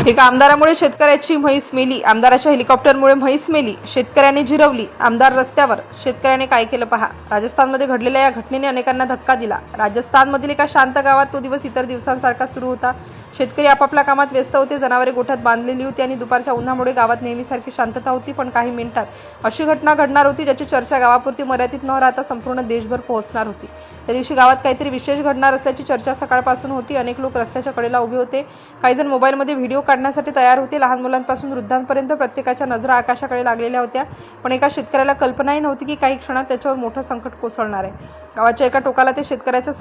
एका आमदारामुळे शेतकऱ्याची म्हैस मेली. आमदाराच्या हेलिकॉप्टरमुळे म्हैस मेली. शेतकऱ्याने जिरवली आमदार रस्त्यावर. शेतकऱ्याने काय केलं पहा. राजस्थानमध्ये घडलेल्या या घटनेने अनेकांना धक्का दिला. राजस्थानमधील एका शांत गावात तो दिवस इतर दिवसांसारखा सुरू होता. शेतकरी आपापल्या कामात व्यस्त होते. जनावरे गोठ्यात बांधलेली होती आणि दुपारच्या उन्हामुळे गावात नेहमीसारखी शांतता होती. पण काही मिनिटात अशी घटना घडणार होती ज्याची चर्चा गावापुरती मर्यादित न राहता संपूर्ण देशभर पोहोचणार होती. त्या दिवशी गावात काहीतरी विशेष घडणार असल्याची चर्चा सकाळपासून होती. अनेक लोक रस्त्याच्या कडेला उभे होते. काही जण मोबाईलमध्ये व्हिडिओ काढण्यासाठी तयार होते. लहान मुलांपासून वृद्धांपर्यंत प्रत्येकाच्या नजरा आकाशाकडे लागलेल्या होत्या. पण एका शेतकऱ्याला कल्पनाही नव्हती की काही क्षणात त्याच्यावर मोठं संकट कोसळणार आहे. गावाच्या एका टोकाला ते शेतकऱ्याचं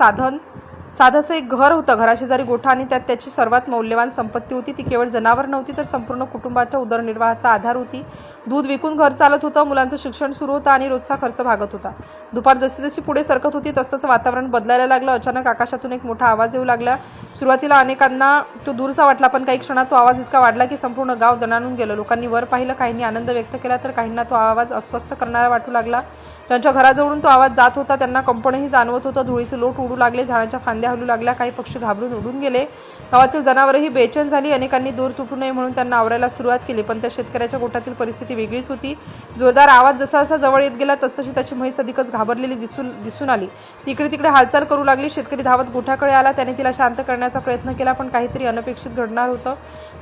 साधंसं एक घर होतं. घराशेजारी गोठा आणि त्यात त्याची सर्वात मौल्यवान संपत्ती होती. ती केवळ जनावर नव्हती तर संपूर्ण कुटुंबाच्या उदरनिर्वाहाचा आधार होती. दूध विकून घर चालत होतं. मुलांचं शिक्षण सुरू होतं आणि रोजचा खर्च भागत होता. दुपार जशी जशी पुढे सरकत होती तसतसं वातावरण बदलायला लागलं. अचानक आकाशातून एक मोठा आवाज येऊ लागला. सुरुवातीला अनेकांना तो दूरचा वाटला, पण काही क्षणात तो आवाज इतका वाढला की संपूर्ण गाव दणाणून गेलं. लोकांनी वर पाहिलं. काहींनी आनंद व्यक्त केला तर काहींना तो आवाज अस्वस्थ करणारा वाटू लागला. त्यांच्या घराजवळून तो आवाज जात होता. त्यांना कंपनही जाणवत होतं. धुळीचे लोट उडू लागले. झाडांच्या फांद्या हलू लागल्या. काही पक्षी घाबरून उडून गेले. गावातील जनावरही बेचैन झाली. अनेकांनी दूर तुटू नये म्हणून त्यांना आवरायला सुरुवात केली. पण त्या शेतकऱ्याच्या गोठ्यातील परिस्थिती वेगळीच होती. जोरदार आवाज जसा जसा जवळ येत गेला तसतशी त्याची म्हैस अधिकच घाबरलेली दिसून आली. तिकडे तिकडे हालचाल करू लागली. शेतकरी धावत गोठ्याकडे आला. त्याने तिला शांत करण्याचा प्रयत्न केला, पण काहीतरी अनपेक्षित घडणार होतं.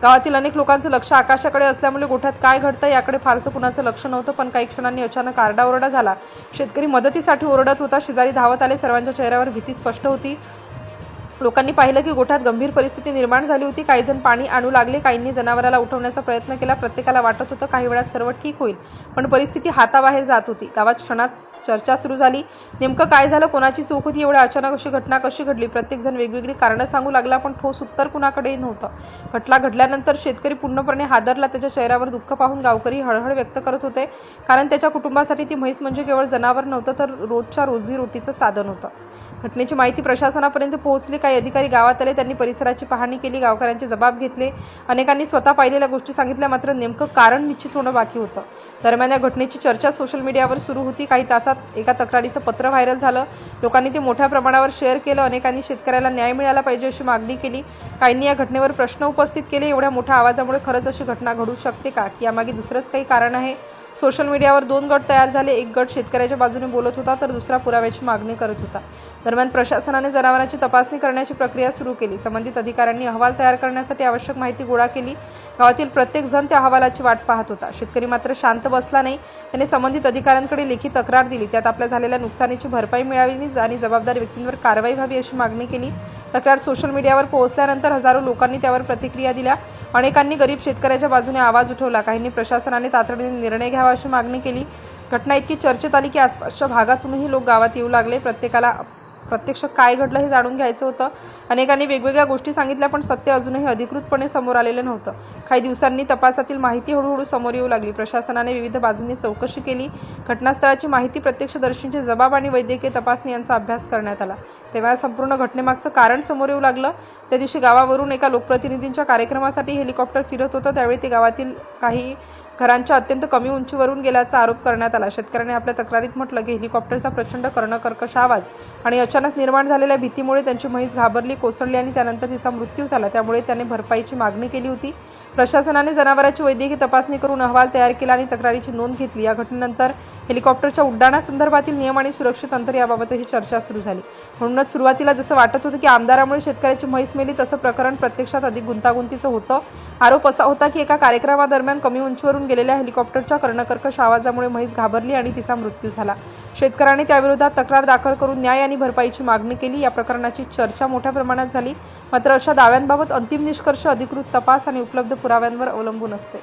गावातील अनेक लोकांचं लक्ष आकाशाकडे असल्यामुळे गोठ्यात काय घडतं याकडे फारसं कुणाचं लक्ष नव्हतं. पण काही क्षणांनी अचानक आरडाओरडा झाला. शेतकरी मदतीसाठी ओरडत होता. शेजारी धावत आले. सर्वांच्या चेहऱ्यावर भीती स्पष्ट होती. लोकांनी पाहिलं की गोठ्यात गंभीर परिस्थिती निर्माण झाली होती. काही जण पाणी आणू लागले. काहींनी जनावराला उठवण्याचा प्रयत्न केला. प्रत्येकाला वाटत होतं काही वेळात सर्व ठीक होईल, पण परिस्थिती हाताबाहेर जात होती. गावात क्षणात चर्चा सुरू झाली. नेमकं काय झालं? कोणाची चूक होती? एवढ्या अचानक अशी घटना कशी घडली? प्रत्येक जण वेगवेगळी कारणं सांगू लागला, पण ठोस उत्तर कुणाकडेही नव्हतं. घटना घडल्यानंतर शेतकरी पूर्णपणे हादरला. त्याच्या चेहऱ्यावर दुःख पाहून गावकरी हळहळ व्यक्त करत होते, कारण त्याच्या कुटुंबासाठी ती म्हैस म्हणजे केवळ जनावर नव्हतं तर रोजच्या रोजीरोटीचं साधन होतं. घटनेची माहिती प्रशासनापर्यंत पोहोचली. काही अधिकारी गावात आले. त्यांनी परिसराची पाहणी केली. गावकऱ्यांचे जबाब घेतले. अनेकांनी स्वतः पाहिलेल्या गोष्टी सांगितल्या. मात्र नेमकं कारण निश्चित होणं बाकी होतं. दरम्यान या घटनेची चर्चा सोशल मीडियावर सुरू होती. काही तासात एका तक्रारीचं पत्र व्हायरल झालं. लोकांनी ते मोठ्या प्रमाणावर शेअर केलं. अनेकांनी शेतकऱ्याला न्याय मिळाला पाहिजे अशी मागणी केली. काहींनी या घटनेवर प्रश्न उपस्थित केले. एवढ्या मोठ्या आवाजामुळे खरंच अशी घटना घडू शकते का? की यामागे दुसरंच काही कारण आहे? सोशल मीडियावर 2 गट तयार झाले. एक गट शेतकऱ्याच्या बाजूने बोलत होता तर दुसरा पुराव्याची मागणी करत होता. दरम्यान प्रशासनाने जनावरांची तपासणी करण्याची प्रक्रिया सुरू केली. संबंधित अधिकाऱ्यांनी अहवाल तयार करण्यासाठी आवश्यक माहिती गोळा केली. गावातील प्रत्येक जण त्या अहवालाची वाट पाहत होता. शेतकरी मात्र शांत बसला नाही. त्याने संबंधित अधिकाऱ्यांकडे लेखी तक्रार दिली. त्यात आपल्या झालेल्या नुकसानीची भरपाई मिळावी आणि जबाबदार व्यक्तींवर कारवाई व्हावी अशी मागणी केली. तक्रार सोशल मीडियावर पोहोचल्यानंतर हजारो लोकांनी त्यावर प्रतिक्रिया दिल्या. अनेकांनी गरीब शेतकऱ्याच्या बाजूने आवाज उठवला. काहींनी प्रशासनाने तातडीने निर्णय घ्यावा अशी मागणी केली. घटना इतकी चर्चेत आली की आसपासच्या भागातूनही लोक गावात येऊ लागले. प्रत्येकाला प्रत्यक्ष काय घडलं हे जाणून घ्यायचं होतं. अनेकांनी वेगवेगळ्या गोष्टी सांगितल्या, पण सत्य अजूनही अधिकृतपणे समोर आलेलं नव्हतं. काही दिवसांनी तपासातील माहिती हळूहळू समोर येऊ लागली. प्रशासनाने विविध बाजूंनी चौकशी केली. घटनास्थळाची माहिती, प्रत्यक्षदर्शींचे जबाब आणि वैद्यकीय तपासणी यांचा अभ्यास करण्यात आला. तेव्हा संपूर्ण घटनेमागचं कारण समोर येऊ लागलं. त्या दिवशी गावावरून एका लोकप्रतिनिधींच्या कार्यक्रमासाठी हेलिकॉप्टर फिरत होतं. त्यावेळी ते गावातील काही घरांच्या अत्यंत कमी उंचीवरून गेल्याचा आरोप करण्यात आला. शेतकऱ्याने आपल्या तक्रारीत म्हटलं की हेलिकॉप्टरचा प्रचंड कर्णकर्कश आवाज आणि अचानक निर्माण झालेल्या भीतीमुळे त्यांची म्हैस घाबरली, कोसळली आणि त्यानंतर तिचा मृत्यू झाला. त्यामुळे त्याने भरपाईची मागणी केली होती. प्रशासनाने जनावरांची वैद्यकीय तपासणी करून अहवाल तयार केला आणि तक्रारीची नोंद घेतली. या घटनेनंतर हेलिकॉप्टरच्या उड्डाणासंदर्भातील नियम आणि सुरक्षित अंतर याबाबतही चर्चा सुरू झाली. म्हणूनच सुरुवातीला जसं वाटत होतं की आमदारामुळे शेतकऱ्याची म्हैस मेली, तसं प्रकरण प्रत्यक्षात अधिक गुंतागुंतीचं होतं. आरोप असा होता की एका कार्यक्रमादरम्यान कमी उंचीवरून गेलेल्या हेलिकॉप्टरच्या कर्णकर्कश आवाजामुळे म्हैस घाबरली आणि तिचा मृत्यू झाला. शेतकऱ्यांनी त्याविरोधात तक्रार दाखल करून न्याय आणि भरपाईची मागणी केली. या प्रकरणाची चर्चा मोठ्या प्रमाणात झाली. मात्र अशा दाव्यांबाबत अंतिम निष्कर्ष अधिकृत तपास आणि उपलब्ध पुराव्यांवर अवलंबून असते.